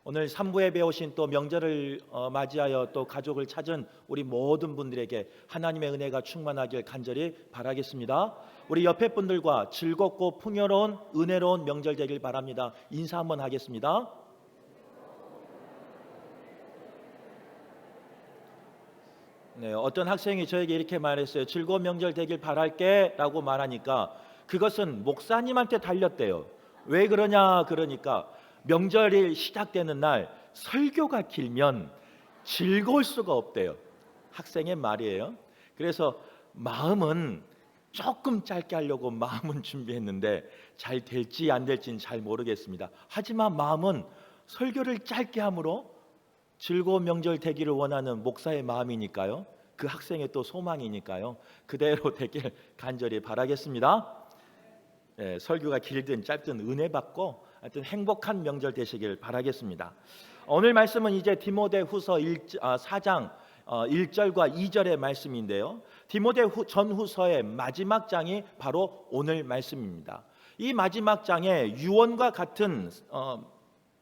오늘 3부에 배우신 또 명절을 맞이하여 또 가족을 찾은 우리 모든 분들에게 하나님의 은혜가 충만하길 간절히 바라겠습니다. 우리 옆에 분들과 즐겁고 풍요로운 은혜로운 명절 되길 바랍니다. 인사 한번 하겠습니다. 네, 어떤 학생이 저에게 이렇게 말했어요. 즐거운 명절 되길 바랄게 라고 말하니까 그것은 목사님한테 달렸대요. 왜 그러냐 그러니까 명절이 시작되는 날 설교가 길면 즐거울 수가 없대요. 학생의 말이에요. 그래서 마음은 조금 짧게 하려고 마음은 준비했는데 잘 될지 안 될지는 잘 모르겠습니다. 하지만 마음은 설교를 짧게 함으로 즐거운 명절 되기를 원하는 목사의 마음이니까요. 그 학생의 또 소망이니까요. 그대로 되길 간절히 바라겠습니다. 네, 설교가 길든 짧든 은혜 받고 하여튼 행복한 명절 되시길 바라겠습니다. 오늘 말씀은 이제 디모데후서 4장 1절과 2절의 말씀인데요. 디모데전후서의 마지막 장이 바로 오늘 말씀입니다. 이 마지막 장에 유언과 같은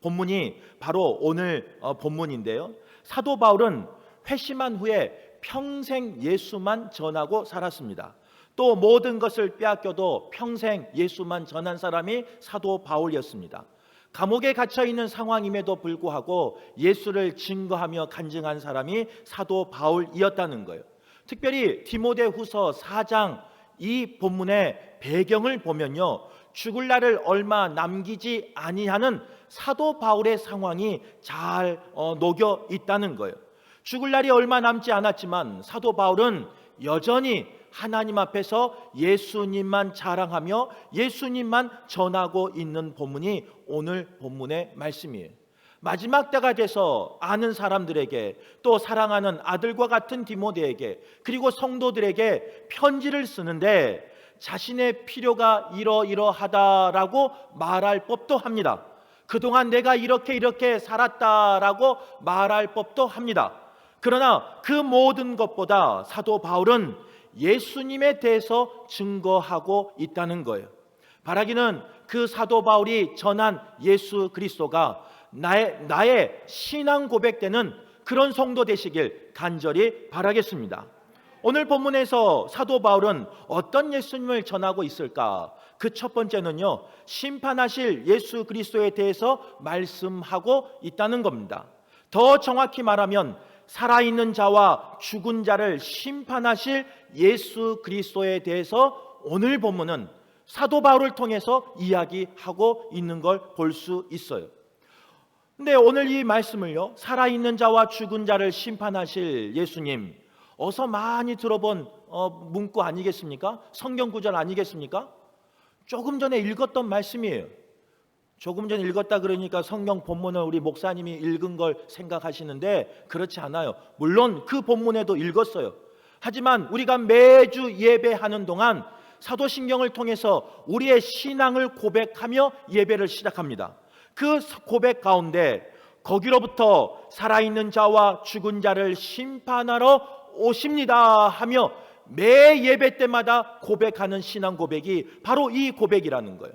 본문이 바로 오늘 본문인데요. 사도 바울은 회심한 후에 평생 예수만 전하고 살았습니다. 또 모든 것을 빼앗겨도 평생 예수만 전한 사람이 사도 바울이었습니다. 감옥에 갇혀 있는 상황임에도 불구하고 예수를 증거하며 간증한 사람이 사도 바울이었다는 거예요. 특별히 디모데후서 4장 이 본문의 배경을 보면요, 죽을 날을 얼마 남기지 아니하는 사도 바울의 상황이 잘 녹여 있다는 거예요. 죽을 날이 얼마 남지 않았지만 사도 바울은 여전히 하나님 앞에서 예수님만 자랑하며 예수님만 전하고 있는 본문이 오늘 본문의 말씀이에요. 마지막 때가 돼서 아는 사람들에게 또 사랑하는 아들과 같은 디모데에게 그리고 성도들에게 편지를 쓰는데 자신의 필요가 이러이러하다라고 말할 법도 합니다. 그동안 내가 이렇게 살았다라고 말할 법도 합니다. 그러나 그 모든 것보다 사도 바울은 예수님에 대해서 증거하고 있다는 거예요. 바라기는 그 사도 바울이 전한 예수 그리스도가 나의 신앙 고백되는 그런 성도 되시길 간절히 바라겠습니다. 오늘 본문에서 사도 바울은 어떤 예수님을 전하고 있을까? 그 첫 번째는요, 심판하실 예수 그리스도에 대해서 말씀하고 있다는 겁니다. 더 정확히 말하면 살아있는 자와 죽은 자를 심판하실 예수 그리스도에 대해서 오늘 본문은 사도 바울을 통해서 이야기하고 있는 걸 볼 수 있어요. 근데 오늘 이 말씀을요, 살아있는 자와 죽은 자를 심판하실 예수님, 어서 많이 들어본 문구 아니겠습니까? 성경 구절 아니겠습니까? 조금 전에 읽었던 말씀이에요. 조금 전에 읽었다 그러니까 성경 본문을 우리 목사님이 읽은 걸 생각하시는데 그렇지 않아요. 물론 그 본문에도 읽었어요. 하지만 우리가 매주 예배하는 동안 사도신경을 통해서 우리의 신앙을 고백하며 예배를 시작합니다. 그 고백 가운데 거기로부터 살아있는 자와 죽은 자를 심판하러 오십니다 하며 매 예배 때마다 고백하는 신앙 고백이 바로 이 고백이라는 거예요.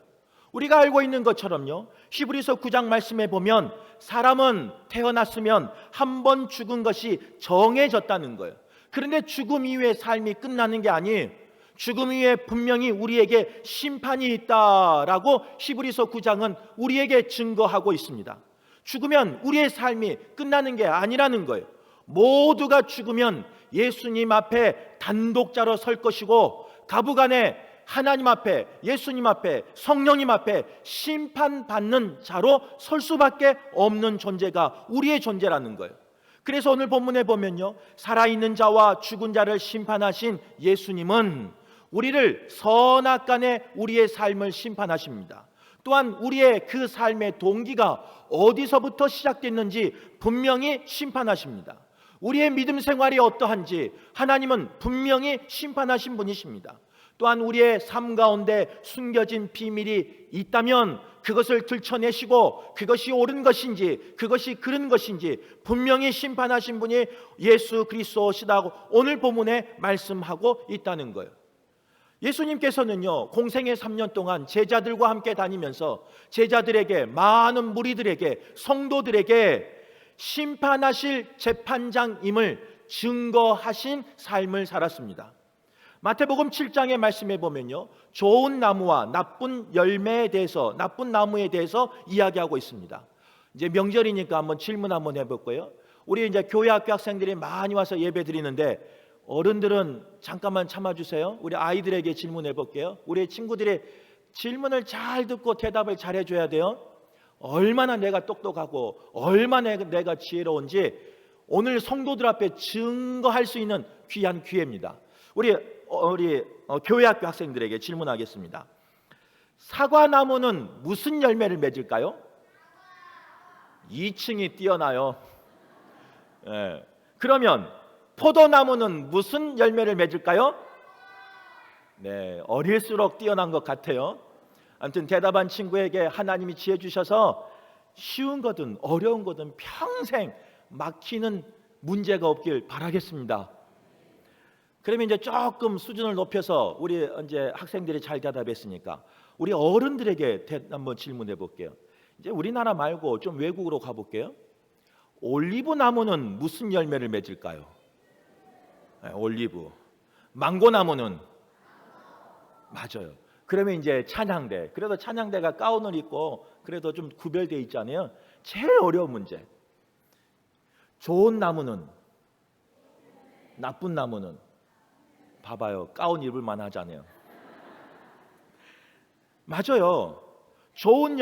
우리가 알고 있는 것처럼요, 히브리서 9장 말씀에 보면 사람은 태어났으면 한 번 죽은 것이 정해졌다는 거예요. 그런데 죽음 이후의 삶이 끝나는 게 아니에요. 죽음 이후에 분명히 우리에게 심판이 있다라고 히브리서 9장은 우리에게 증거하고 있습니다. 죽으면 우리의 삶이 끝나는 게 아니라는 거예요. 모두가 죽으면 예수님 앞에 단독자로 설 것이고 가부간에 하나님 앞에, 예수님 앞에, 성령님 앞에 심판받는 자로 설 수밖에 없는 존재가 우리의 존재라는 거예요. 그래서 오늘 본문에 보면요, 살아있는 자와 죽은 자를 심판하신 예수님은 우리를 선악간에 우리의 삶을 심판하십니다. 또한 우리의 그 삶의 동기가 어디서부터 시작됐는지 분명히 심판하십니다. 우리의 믿음 생활이 어떠한지 하나님은 분명히 심판하신 분이십니다. 또한 우리의 삶 가운데 숨겨진 비밀이 있다면 그것을 들춰내시고 그것이 옳은 것인지 그것이 그른 것인지 분명히 심판하신 분이 예수 그리스도시다고 오늘 본문에 말씀하고 있다는 거예요. 예수님께서는요, 공생의 3년 동안 제자들과 함께 다니면서 제자들에게, 많은 무리들에게, 성도들에게 심판하실 재판장임을 증거하신 삶을 살았습니다. 마태복음 7장의 말씀에 보면요, 좋은 나무와 나쁜 열매에 대해서, 나쁜 나무에 대해서 이야기하고 있습니다. 이제 명절이니까 한번 질문 한번 해볼 거예요. 우리 이제 교회 학교 학생들이 많이 와서 예배 드리는데, 어른들은 잠깐만 참아주세요. 우리 아이들에게 질문해 볼게요. 우리 친구들의 질문을 잘 듣고 대답을 잘 해줘야 돼요. 얼마나 내가 똑똑하고 얼마나 내가 지혜로운지 오늘 성도들 앞에 증거할 수 있는 귀한 기회입니다. 우리 교회 학교 학생들에게 질문하겠습니다. 사과나무는 무슨 열매를 맺을까요? 2층이 뛰어나요. 예. 그러면 포도나무는 무슨 열매를 맺을까요? 네, 어릴수록 뛰어난 것 같아요. 아무튼 대답한 친구에게 하나님이 지혜 주셔서 쉬운 거든 어려운 거든 평생 막히는 문제가 없길 바라겠습니다. 그러면 이제 조금 수준을 높여서 우리 이제 학생들이 잘 대답했으니까 우리 어른들에게 한번 질문해 볼게요. 이제 우리나라 말고 좀 외국으로 가볼게요. 올리브 나무는 무슨 열매를 맺을까요? 네, 올리브. 망고 나무는? 맞아요. 그러면 이제 찬양대. 그래도 찬양대가 가운을 입고 그래도 좀 구별되어 있잖아요. 제일 어려운 문제. 좋은 나무는? 나쁜 나무는? 봐봐요. 가운 입을 만하잖아요. 맞아요. 좋은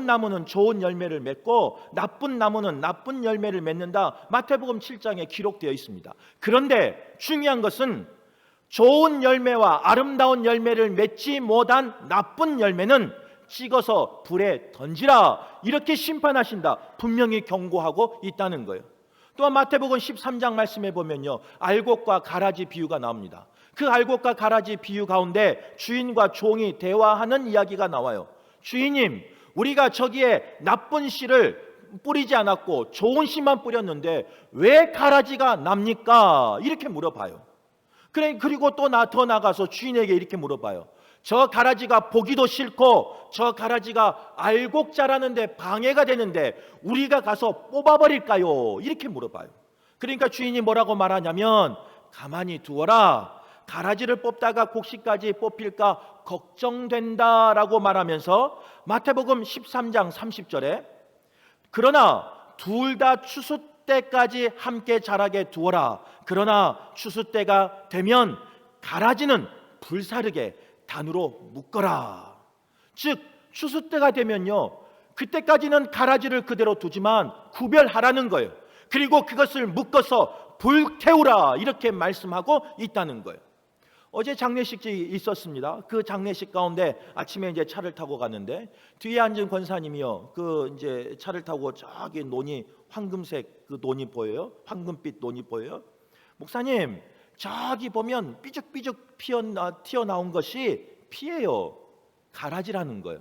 나무는 좋은 열매를 맺고 나쁜 나무는 나쁜 열매를 맺는다. 마태복음 7장에 기록되어 있습니다. 그런데 중요한 것은 좋은 열매와 아름다운 열매를 맺지 못한 나쁜 열매는 찍어서 불에 던지라, 이렇게 심판하신다. 분명히 경고하고 있다는 거예요. 또한 마태복음 13장 말씀해 보면요, 알곡과 가라지 비유가 나옵니다. 그 알곡과 가라지 비유 가운데 주인과 종이 대화하는 이야기가 나와요. 주인님, 우리가 저기에 나쁜 씨를 뿌리지 않았고 좋은 씨만 뿌렸는데 왜 가라지가 납니까? 이렇게 물어봐요. 그리고 또 더 나가서 주인에게 이렇게 물어봐요. 저 가라지가 보기도 싫고 저 가라지가 알곡 자라는데 방해가 되는데 우리가 가서 뽑아버릴까요? 이렇게 물어봐요. 그러니까 주인이 뭐라고 말하냐면, 가만히 두어라. 가라지를 뽑다가 곡식까지 뽑힐까 걱정된다라고 말하면서 마태복음 13장 30절에 그러나 둘 다 추수 때까지 함께 자라게 두어라. 그러나 추수 때가 되면 가라지는 불사르게 단으로 묶어라. 즉 추수 때가 되면요, 그때까지는 가라지를 그대로 두지만 구별하라는 거예요. 그리고 그것을 묶어서 불태우라, 이렇게 말씀하고 있다는 거예요. 어제 장례식이 있었습니다. 그 장례식 가운데 아침에 이제 차를 타고 갔는데 뒤에 앉은 권사님이요, 그 이제 차를 타고 저기 논이 황금색 그 논이 보여요. 황금빛 논이 보여요. 목사님, 저기 보면 삐죽삐죽 튀어나온 것이 피예요. 가라지라는 거예요.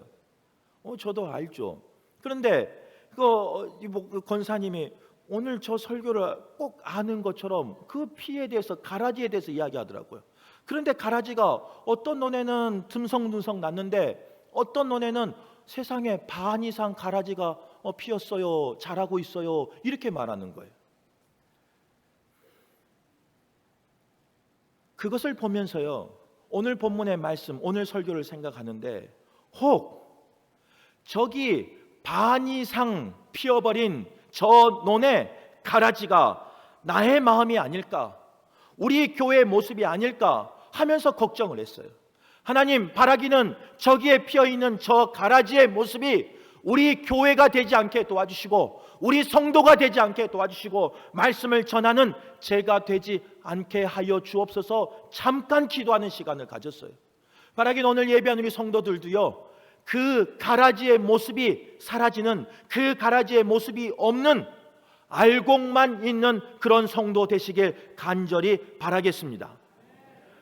저도 알죠. 그런데 그 권사님이 오늘 저 설교를 꼭 아는 것처럼 그 피에 대해서, 가라지에 대해서 이야기하더라고요. 그런데 가라지가 어떤 논에는 듬성듬성 났는데 어떤 논에는 세상에 반 이상 가라지가 피었어요, 자라고 있어요, 이렇게 말하는 거예요. 그것을 보면서요, 오늘 본문의 말씀, 오늘 설교를 생각하는데, 혹 저기 반 이상 피어버린 저 논의 가라지가 나의 마음이 아닐까, 우리 교회의 모습이 아닐까 하면서 걱정을 했어요. 하나님, 바라기는 저기에 피어있는 저 가라지의 모습이 우리 교회가 되지 않게 도와주시고 우리 성도가 되지 않게 도와주시고 말씀을 전하는 제가 되지 않게 하여 주옵소서. 잠깐 기도하는 시간을 가졌어요. 바라기는 오늘 예배하는 우리 성도들도요, 그 가라지의 모습이 사라지는, 그 가라지의 모습이 없는 알곡만 있는 그런 성도 되시길 간절히 바라겠습니다.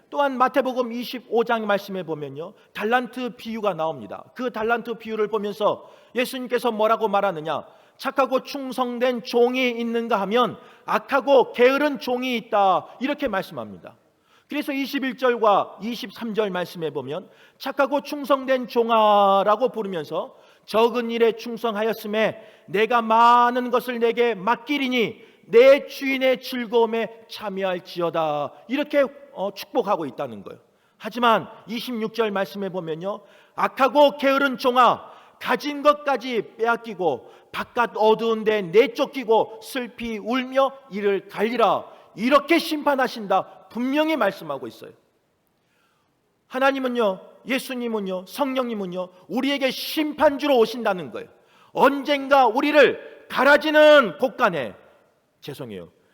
또한 마태복음 25장 말씀에 보면요, 달란트 비유가 나옵니다. 그 달란트 비유를 보면서 예수님께서 뭐라고 말하느냐, 착하고 충성된 종이 있는가 하면 악하고 게으른 종이 있다, 이렇게 말씀합니다. 그래서 21절과 23절 말씀에 보면 착하고 충성된 종아라고 부르면서 적은 일에 충성하였음에 내가 많은 것을 내게 맡기리니 내 주인의 즐거움에 참여할지어다, 이렇게 축복하고 있다는 거예요. 하지만 26절 말씀에 보면요, 악하고 게으른 종아, 가진 것까지 빼앗기고 바깥 어두운 데 내쫓기고 슬피 울며 이를 갈리라, 이렇게 심판하신다 분명히 말씀하고 있어요. 하나님은요, 예수님은요, 성령님은요, 우리에게 심판주로 오신다는 거예요. 언젠가 우리를 갈아지는 곳간에,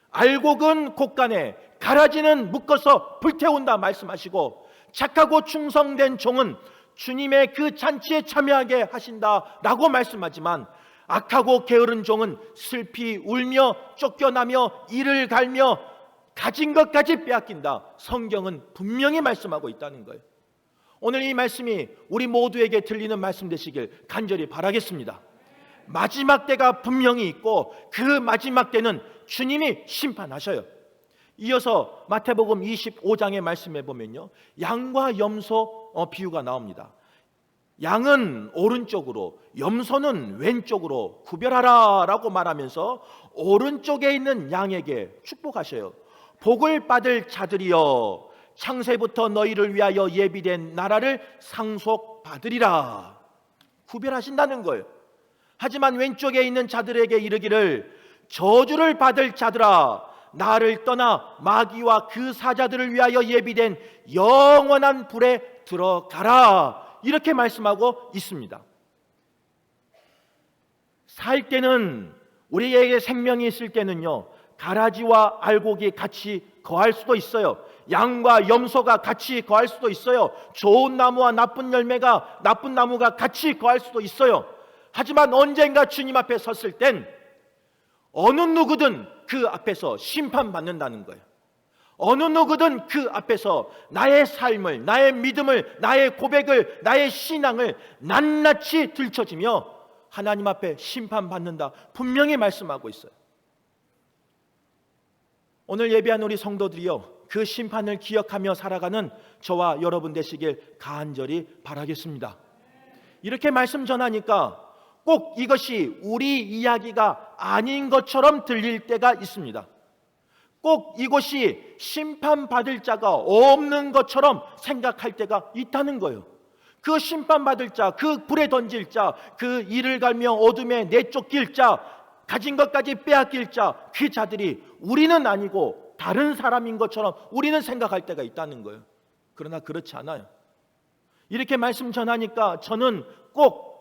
알곡은 곳간에, 갈아지는 묶어서 불태운다 말씀하시고, 착하고 충성된 종은 주님의 그 잔치에 참여하게 하신다라고 말씀하지만, 악하고 게으른 종은 슬피 울며 쫓겨나며 이를 갈며 가진 것까지 빼앗긴다, 성경은 분명히 말씀하고 있다는 거예요. 오늘 이 말씀이 우리 모두에게 들리는 말씀 되시길 간절히 바라겠습니다. 마지막 때가 분명히 있고 그 마지막 때는 주님이 심판하셔요. 이어서 마태복음 25장의 말씀에 보면요, 양과 염소 비유가 나옵니다. 양은 오른쪽으로, 염소는 왼쪽으로 구별하라 라고 말하면서 오른쪽에 있는 양에게 축복하셔요. 복을 받을 자들이여, 창세부터 너희를 위하여 예비된 나라를 상속받으리라, 구별하신다는 거예요. 하지만 왼쪽에 있는 자들에게 이르기를, 저주를 받을 자들아, 나를 떠나 마귀와 그 사자들을 위하여 예비된 영원한 불에 들어가라, 이렇게 말씀하고 있습니다. 살 때는, 우리에게 생명이 있을 때는요, 가라지와 알곡이 같이 거할 수도 있어요. 양과 염소가 같이 거할 수도 있어요. 좋은 나무와 나쁜 열매가, 나쁜 나무가 같이 거할 수도 있어요. 하지만 언젠가 주님 앞에 섰을 땐 어느 누구든 그 앞에서 심판받는다는 거예요. 어느 누구든 그 앞에서 나의 삶을, 나의 믿음을, 나의 고백을, 나의 신앙을 낱낱이 들춰지며 하나님 앞에 심판받는다 분명히 말씀하고 있어요. 오늘 예배한 우리 성도들이요, 그 심판을 기억하며 살아가는 저와 여러분 되시길 간절히 바라겠습니다. 이렇게 말씀 전하니까 꼭 이것이 우리 이야기가 아닌 것처럼 들릴 때가 있습니다. 꼭 이곳이 심판받을 자가 없는 것처럼 생각할 때가 있다는 거예요. 그 심판받을 자, 그 불에 던질 자, 그 이를 갈며 어둠에 내쫓길 자, 가진 것까지 빼앗길 자, 그 자들이 우리는 아니고 다른 사람인 것처럼 우리는 생각할 때가 있다는 거예요. 그러나 그렇지 않아요. 이렇게 말씀 전하니까 저는 꼭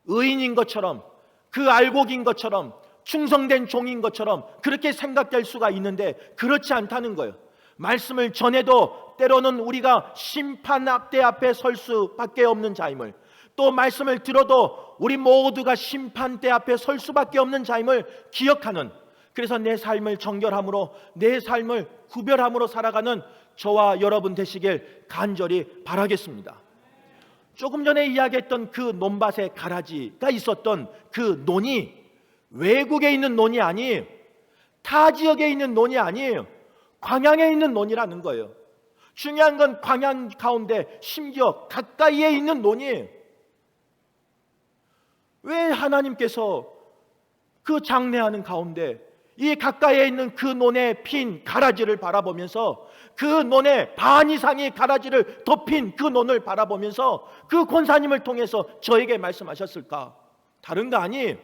의인인 것처럼, 그 알곡인 것처럼, 충성된 종인 것처럼 그렇게 생각될 수가 있는데 그렇지 않다는 거예요. 말씀을 전해도 때로는 우리가 심판대 앞에 설 수밖에 없는 자임을, 또 말씀을 들어도 우리 모두가 심판대 앞에 설 수밖에 없는 자임을 기억하는, 그래서 내 삶을 정결함으로, 내 삶을 구별함으로 살아가는 저와 여러분 되시길 간절히 바라겠습니다. 조금 전에 이야기했던 그 논밭에 가라지가 있었던 그 논이 외국에 있는 논이 아니에요. 타 지역에 있는 논이 아니에요. 광양에 있는 논이라는 거예요. 중요한 건 광양 가운데 심지어 가까이에 있는 논이에요. 왜 하나님께서 그 장래하는 가운데 이 가까이에 있는 그 논에 핀 가라지를 바라보면서, 그 논에 반 이상의 가라지를 덮인 그 논을 바라보면서 그 권사님을 통해서 저에게 말씀하셨을까? 다른 거 아니에요.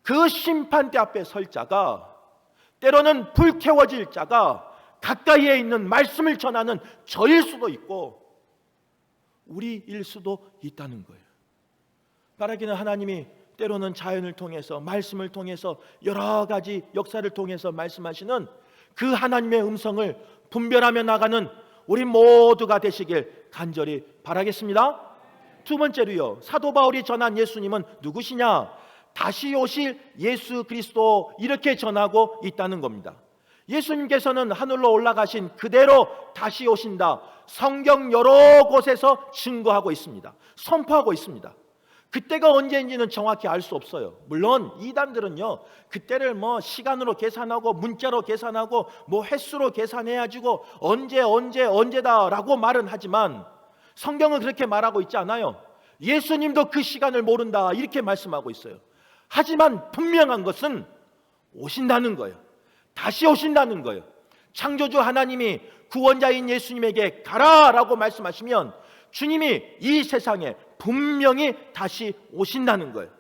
그 심판대 앞에 설 자가, 때로는 불태워질 자가 가까이에 있는 말씀을 전하는 저일 수도 있고 우리일 수도 있다는 거예요. 바라기는 하나님이 때로는 자연을 통해서, 말씀을 통해서, 여러 가지 역사를 통해서 말씀하시는 그 하나님의 음성을 분별하며 나가는 우리 모두가 되시길 간절히 바라겠습니다. 두 번째로요, 사도 바울이 전한 예수님은 누구시냐? 다시 오실 예수 그리스도, 이렇게 전하고 있다는 겁니다. 예수님께서는 하늘로 올라가신 그대로 다시 오신다, 성경 여러 곳에서 증거하고 있습니다. 선포하고 있습니다. 그때가 언제인지는 정확히 알 수 없어요. 물론 이단들은요, 그때를 뭐 시간으로 계산하고 문자로 계산하고 뭐 횟수로 계산해가지고 언제다라고 말은 하지만 성경은 그렇게 말하고 있지 않아요. 예수님도 그 시간을 모른다 이렇게 말씀하고 있어요. 하지만 분명한 것은 오신다는 거예요. 다시 오신다는 거예요. 창조주 하나님이 구원자인 예수님에게 가라라고 말씀하시면 주님이 이 세상에 분명히 다시 오신다는 거예요.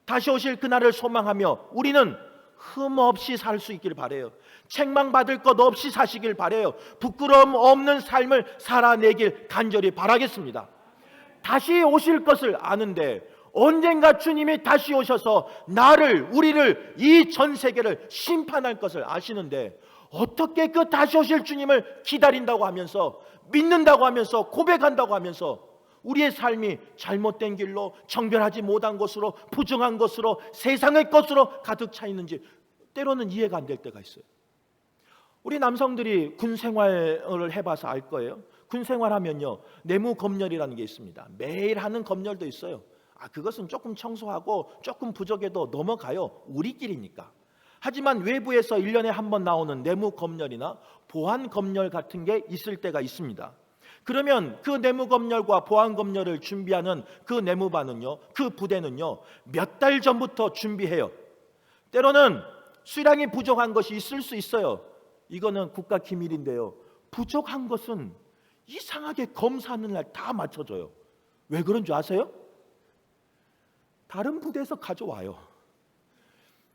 다시 오실 그날을 소망하며 우리는 흠 없이 살 수 있길 바라요. 책망받을 것 없이 사시길 바라요. 부끄러움 없는 삶을 살아내길 간절히 바라겠습니다. 다시 오실 것을 아는데 언젠가 주님이 다시 오셔서 우리를 이 전 세계를 심판할 것을 아시는데 어떻게 그 다시 오실 주님을 기다린다고 하면서 믿는다고 하면서 고백한다고 하면서 우리의 삶이 잘못된 길로 정결하지 못한 것으로 부정한 것으로 세상의 것으로 가득 차 있는지 때로는 이해가 안 될 때가 있어요. 우리 남성들이 군 생활을 해봐서 알 거예요. 군 생활하면요 내무 검열이라는 게 있습니다. 매일 하는 검열도 있어요. 그것은 조금 청소하고 조금 부족해도 넘어가요. 우리끼리니까. 하지만 외부에서 1년에 한 번 나오는 내무 검열이나 보안 검열 같은 게 있을 때가 있습니다. 그러면 그 내무 검열과 보안 검열을 준비하는 그 내무반은요, 그 부대는요 몇 달 전부터 준비해요. 때로는 수량이 부족한 것이 있을 수 있어요. 이거는 국가 기밀인데요, 부족한 것은 이상하게 검사하는 날 다 맞춰줘요. 왜 그런 줄 아세요? 다른 부대에서 가져와요.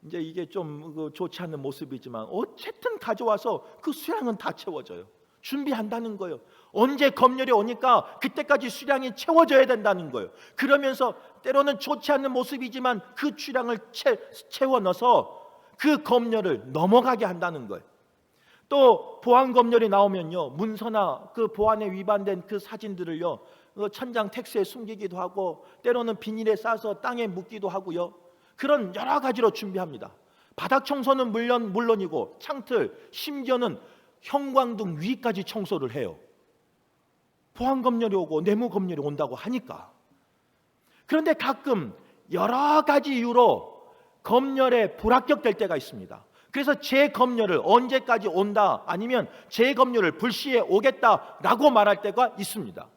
이제 이게 좀 좋지 않은 모습이지만 어쨌든 가져와서 그 수량은 다 채워져요. 준비한다는 거예요. 언제 검열이 오니까 그때까지 수량이 채워져야 된다는 거예요. 그러면서 때로는 좋지 않은 모습이지만 그 수량을 채워 넣어서 그 검열을 넘어가게 한다는 거예요. 또 보안 검열이 나오면요, 문서나 그 보안에 위반된 그 사진들을요 천장 텍스에 숨기기도 하고 때로는 비닐에 싸서 땅에 묻기도 하고요. 그런 여러 가지로 준비합니다. 바닥 청소는 물론이고 창틀, 심지어는 형광등 위까지 청소를 해요. 보안 검열이 오고 내무 검열이 온다고 하니까. 그런데 가끔 여러 가지 이유로 검열에 불합격될 때가 있습니다. 그래서 재검열을 언제까지 온다 아니면 재검열을 불시에 오겠다라고 말할 때가 있습니다.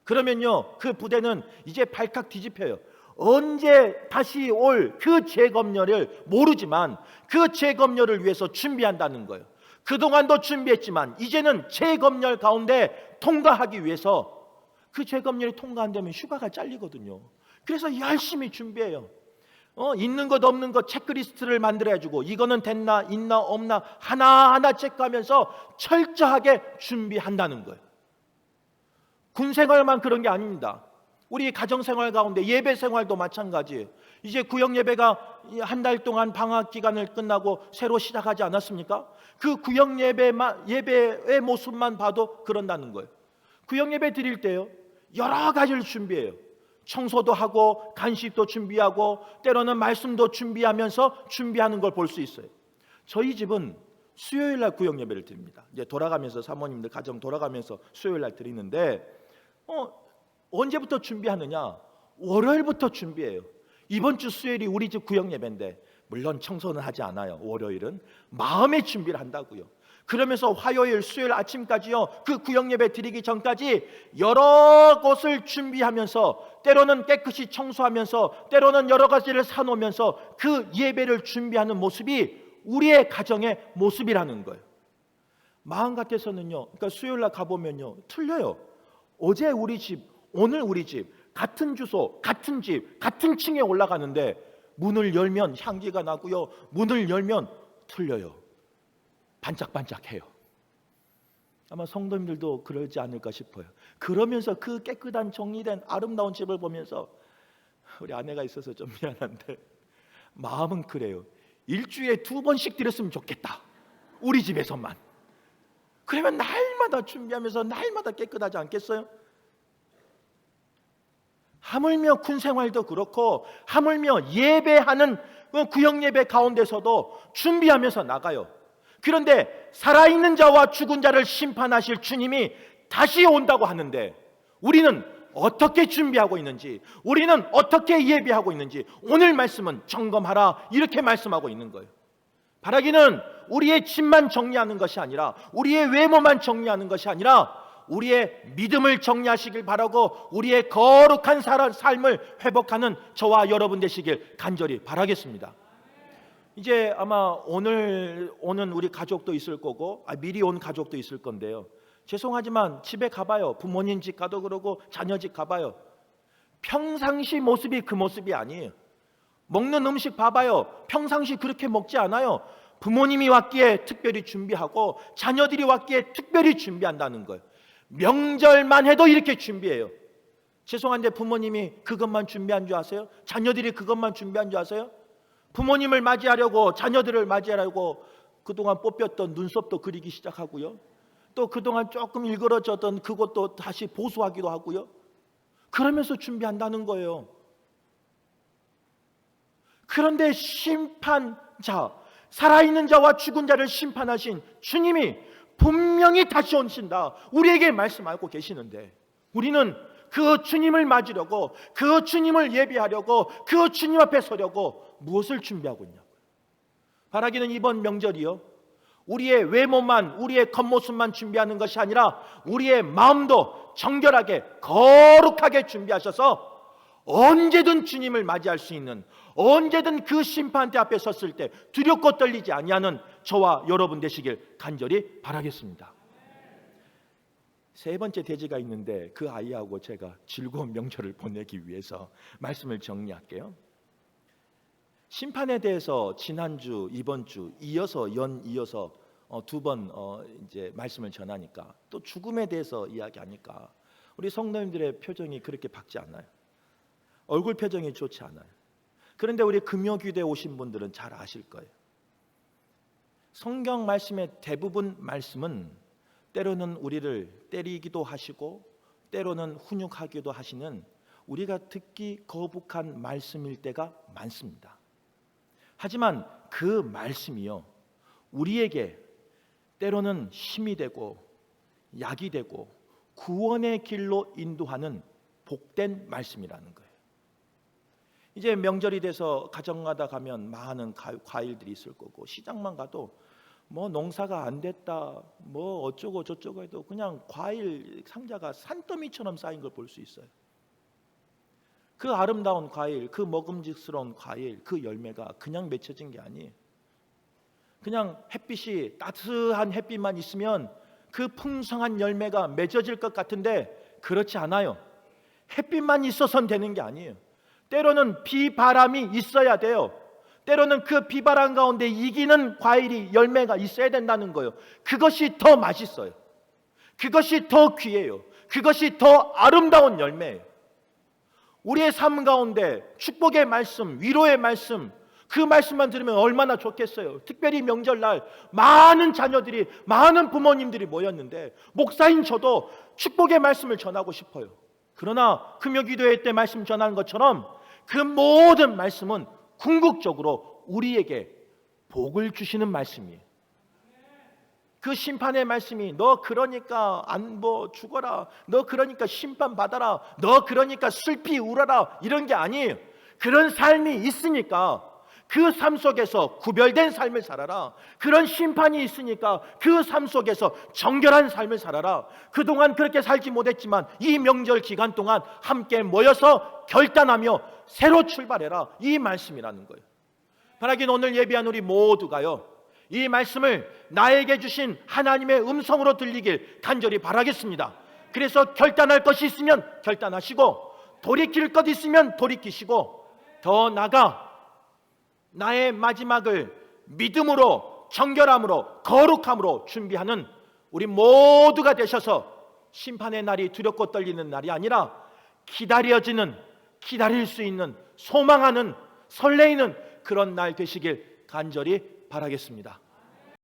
그러면요 그 부대는 이제 발칵 뒤집혀요. 언제 다시 올 그 재검열을 모르지만 그 재검열을 위해서 준비한다는 거예요. 그동안도 준비했지만 이제는 재검열 가운데 통과하기 위해서 그 재검열이 통과 안 되면 휴가가 잘리거든요. 그래서 열심히 준비해요. 있는 것 없는 것 체크리스트를 만들어주고 이거는 됐나 있나 없나 하나하나 체크하면서 철저하게 준비한다는 거예요. 군생활만 그런 게 아닙니다. 우리 가정생활 가운데 예배생활도 마찬가지예요. 이제 구역예배가 한 달 동안 방학 기간을 끝나고 새로 시작하지 않았습니까? 그 구역예배의 모습만 봐도 그런다는 거예요. 구역예배 드릴 때요 여러 가지를 준비해요. 청소도 하고 간식도 준비하고 때로는 말씀도 준비하면서 준비하는 걸 볼 수 있어요. 저희 집은 수요일 날 구역예배를 드립니다. 이제 돌아가면서 사모님들 가정 돌아가면서 수요일 날 드리는데 언제부터 준비하느냐? 월요일부터 준비해요. 이번 주 수요일이 우리 집 구역예배인데 물론 청소는 하지 않아요. 월요일은 마음의 준비를 한다고요. 그러면서 화요일, 수요일 아침까지요 그 구역예배 드리기 전까지 여러 곳을 준비하면서 때로는 깨끗이 청소하면서 때로는 여러 가지를 사놓으면서 그 예배를 준비하는 모습이 우리의 가정의 모습이라는 거예요. 마음 같아서는요 그러니까 수요일 날 가보면요 틀려요. 어제 우리 집, 오늘 우리 집, 같은 주소, 같은 집, 같은 층에 올라가는데 문을 열면 향기가 나고요 문을 열면 틀려요. 반짝반짝해요. 아마 성도님들도 그러지 않을까 싶어요. 그러면서 그 깨끗한 정리된 아름다운 집을 보면서 우리 아내가 있어서 좀 미안한데 마음은 그래요. 일주일에 2번씩 드렸으면 좋겠다. 우리 집에서만. 그러면 날마다 준비하면서 날마다 깨끗하지 않겠어요? 하물며 군생활도 그렇고 하물며 예배하는 구역예배 가운데서도 준비하면서 나가요. 그런데 살아있는 자와 죽은 자를 심판하실 주님이 다시 온다고 하는데 우리는 어떻게 준비하고 있는지, 우리는 어떻게 예비하고 있는지 오늘 말씀은 점검하라, 이렇게 말씀하고 있는 거예요. 바라기는 우리의 집만 정리하는 것이 아니라, 우리의 외모만 정리하는 것이 아니라 우리의 믿음을 정리하시길 바라고, 우리의 거룩한 삶을 회복하는 저와 여러분 되시길 간절히 바라겠습니다. 이제 아마 오늘 오는 우리 가족도 있을 거고, 미리 온 가족도 있을 건데요, 죄송하지만 집에 가봐요. 부모님 집 가도 그러고 자녀 집 가봐요. 평상시 모습이 그 모습이 아니에요. 먹는 음식 봐봐요. 평상시 그렇게 먹지 않아요. 부모님이 왔기에 특별히 준비하고 자녀들이 왔기에 특별히 준비한다는 거예요. 명절만 해도 이렇게 준비해요. 죄송한데 부모님이 그것만 준비한 줄 아세요? 자녀들이 그것만 준비한 줄 아세요? 부모님을 맞이하려고, 자녀들을 맞이하려고 그동안 뽑혔던 눈썹도 그리기 시작하고요, 또 그동안 조금 일그러졌던 그것도 다시 보수하기도 하고요. 그러면서 준비한다는 거예요. 그런데 심판자, 살아있는 자와 죽은 자를 심판하신 주님이 분명히 다시 오신다, 우리에게 말씀하고 계시는데, 우리는 그 주님을 맞으려고, 그 주님을 예비하려고, 그 주님 앞에 서려고 무엇을 준비하고 있냐고요. 바라기는 이번 명절이요, 우리의 외모만, 우리의 겉모습만 준비하는 것이 아니라 우리의 마음도 정결하게 거룩하게 준비하셔서 언제든 주님을 맞이할 수 있는, 언제든 그 심판대 앞에 섰을 때 두렵고 떨리지 아니하는 저와 여러분 되시길 간절히 바라겠습니다. 세 번째 대지가 있는데 그 아이하고 제가 즐거운 명절을 보내기 위해서 말씀을 정리할게요. 심판에 대해서 지난주, 이번 주 이어서 두 번 이제 말씀을 전하니까, 또 죽음에 대해서 이야기하니까 우리 성도님들의 표정이 그렇게 밝지 않아요. 얼굴 표정이 좋지 않아요. 그런데 우리 금요기도에 오신 분들은 잘 아실 거예요. 성경 말씀의 대부분 말씀은 때로는 우리를 때리기도 하시고 때로는 훈육하기도 하시는, 우리가 듣기 거북한 말씀일 때가 많습니다. 하지만 그 말씀이요, 우리에게 때로는 힘이 되고 약이 되고 구원의 길로 인도하는 복된 말씀이라는 거예요. 이제 명절이 돼서 가정마다 가면 많은 과일들이 있을 거고, 시장만 가도 뭐 농사가 안 됐다, 뭐 어쩌고 저쩌고 해도 그냥 과일 상자가 산더미처럼 쌓인 걸 볼 수 있어요. 그 아름다운 과일, 그 먹음직스러운 과일, 그 열매가 그냥 맺혀진 게 아니에요. 그냥 햇빛이, 따뜻한 햇빛만 있으면 그 풍성한 열매가 맺어질 것 같은데 그렇지 않아요. 햇빛만 있어서는 되는 게 아니에요. 때로는 비바람이 있어야 돼요. 때로는 그 비바람 가운데 이기는 과일이, 열매가 있어야 된다는 거예요. 그것이 더 맛있어요. 그것이 더 귀해요. 그것이 더 아름다운 열매예요. 우리의 삶 가운데 축복의 말씀, 위로의 말씀, 그 말씀만 들으면 얼마나 좋겠어요. 특별히 명절날 많은 자녀들이, 많은 부모님들이 모였는데 목사인 저도 축복의 말씀을 전하고 싶어요. 그러나 금요기도회 때 말씀 전하는 것처럼 그 모든 말씀은 궁극적으로 우리에게 복을 주시는 말씀이에요. 그 심판의 말씀이 너 그러니까 뭐 죽어라, 너 그러니까 심판 받아라, 너 그러니까 슬피 울어라, 이런 게 아니에요. 그런 삶이 있으니까 그 삶 속에서 구별된 삶을 살아라. 그런 심판이 있으니까 그 삶 속에서 정결한 삶을 살아라. 그동안 그렇게 살지 못했지만 이 명절 기간 동안 함께 모여서 결단하며 새로 출발해라, 이 말씀이라는 거예요. 바라긴 오늘 예비한 우리 모두가요, 이 말씀을 나에게 주신 하나님의 음성으로 들리길 간절히 바라겠습니다. 그래서 결단할 것이 있으면 결단하시고, 돌이킬 것 있으면 돌이키시고, 더 나아가 나의 마지막을 믿음으로, 정결함으로, 거룩함으로 준비하는 우리 모두가 되셔서 심판의 날이 두렵고 떨리는 날이 아니라 기다려지는, 기다릴 수 있는, 소망하는, 설레이는 그런 날 되시길 간절히 바라겠습니다.